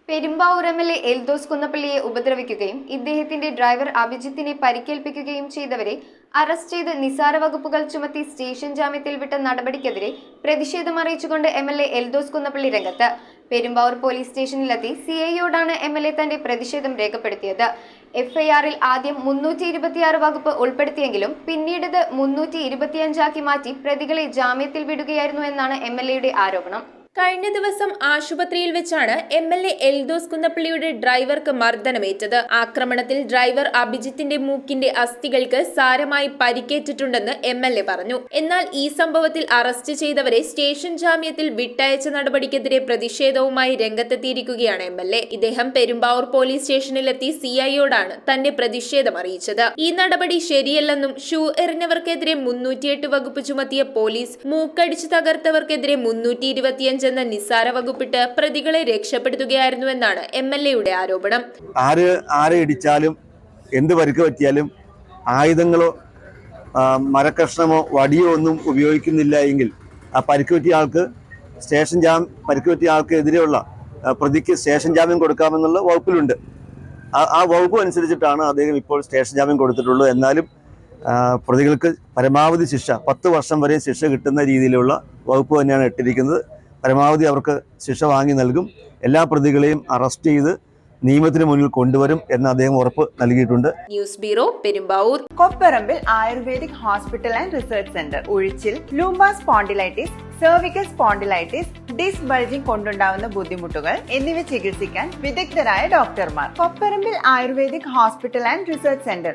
Perumbavoor MLA Eldhose കുന്നപ്പള്ളിയെ ഉപദ്രവിക്കുകയും ഇദ്ദേഹത്തിന്റെ driver അഭിജിത്തിനെ പരിക്കേൽപ്പിക്കുകയും ചെയ്തവരെ arrest ചെയ്ത് നിസാര വകുപ്പുകൾ ചുമത്തി സ്റ്റേഷൻ ജാമ്യത്തിൽ വിട്ട നടപടിക്കെതിരെ പ്രതിഷേധമറിയിച്ചുകൊണ്ട് എംഎൽഎ എൽദോസ് കുന്നപ്പള്ളി രംഗത്ത്. പെരുമ്പാവൂർ പോലീസ് സ്റ്റേഷനിലെത്തി സിഐയോടാണ് എംഎൽഎ തന്റെ പ്രതിഷേധം രേഖപ്പെടുത്തിയത്. എഫ്ഐആറിൽ ആദ്യം 326 വകുപ്പ് ഉൾപ്പെടുത്തിയെങ്കിലും പിന്നീടത് 325 മാറ്റി പ്രതികളെ ജാമ്യത്തിൽ വിടുകയായിരുന്നു എന്നാണ് എംഎൽഎയുടെ ആരോപണം. കഴിഞ്ഞ ദിവസം ആശുപത്രിയിൽ വെച്ചാണ് എംഎൽഎ എൽദോസ് കുന്നപ്പള്ളിയുടെ ഡ്രൈവർക്ക് മർദ്ദനമേറ്റത്. ആക്രമണത്തിൽ ഡ്രൈവർ അഭിജിത്തിന്റെ മൂക്കിന്റെ അസ്ഥികൾക്ക് സാരമായി പരിക്കേറ്റിട്ടുണ്ടെന്ന് എംഎൽഎ പറഞ്ഞു. എന്നാൽ ഈ സംഭവത്തിൽ അറസ്റ്റ് ചെയ്തവരെ സ്റ്റേഷൻ ജാമ്യത്തിൽ വിട്ടയച്ച നടപടിക്കെതിരെ പ്രതിഷേധവുമായി രംഗത്തെത്തിയിരിക്കുകയാണ് എംഎൽഎ. ഇദ്ദേഹം പെരുമ്പാവൂർ പോലീസ് സ്റ്റേഷനിലെത്തി സിഐയോടാണ് തന്റെ പ്രതിഷേധം അറിയിച്ചത്. ഈ നടപടി ശരിയല്ലെന്നും ഷൂ എറിഞ്ഞവർക്കെതിരെ 308 വകുപ്പ് ചുമത്തിയ പോലീസ് മൂക്കടിച്ചു തകർത്തവർക്കെതിരെ 325 എന്ന നിസാര വകുപ്പിട്ട് പ്രതികളെ രക്ഷപ്പെടുത്തുകയായിരുന്നുവെന്നാണ് എംഎൽഎയുടെ ആരോപണം. ആരെ ഇടിച്ചാലും എന്ത് പരിക്ക് പറ്റിയാലും ആയുധങ്ങളോ മരക്കഷ്ണമോ വടിയോ ഒന്നും ഉപയോഗിക്കുന്നില്ല എങ്കിൽ ആ പരിക്ക് പറ്റിയ ആൾക്ക് എതിരെയുള്ള പ്രതിക്ക് സ്റ്റേഷൻ ജാമ്യം കൊടുക്കാമെന്നുള്ള വകുപ്പിലുണ്ട്. ആ വകുപ്പ് അനുസരിച്ചിട്ടാണ് അദ്ദേഹം ഇപ്പോൾ സ്റ്റേഷൻ ജാമ്യം കൊടുത്തിട്ടുള്ളത്. എന്നാലും പ്രതികൾക്ക് പരമാവധി ശിക്ഷ 10 വർഷം വരെ ശിക്ഷ കിട്ടുന്ന രീതിയിലുള്ള വകുപ്പ് തന്നെയാണ് ഇട്ടിരിക്കുന്നത്. പരമാവധി അവർക്ക് ശിക്ഷ വാങ്ങി നൽകും. എല്ലാ പ്രതികളെയും അറസ്റ്റ് ചെയ്ത് നിയമത്തിന് മുന്നിൽ കൊണ്ടുവരും എന്ന് അദ്ദേഹം ഉറപ്പ് നൽകിയിട്ടുണ്ട്. News bureau, Perumbavoor. Kopparambil ayurvedic hospital and research centre. ഉഴിച്ചിൽ, lumbar spondylitis, cervical spondylitis, disc bulging കൊണ്ടുണ്ടാവുന്ന ബുദ്ധിമുട്ടുകൾ എന്നിവ ചികിത്സിക്കാൻ വിദഗ്ധരായ ഡോക്ടർമാർ. Kopparambil ayurvedic hospital and research centre.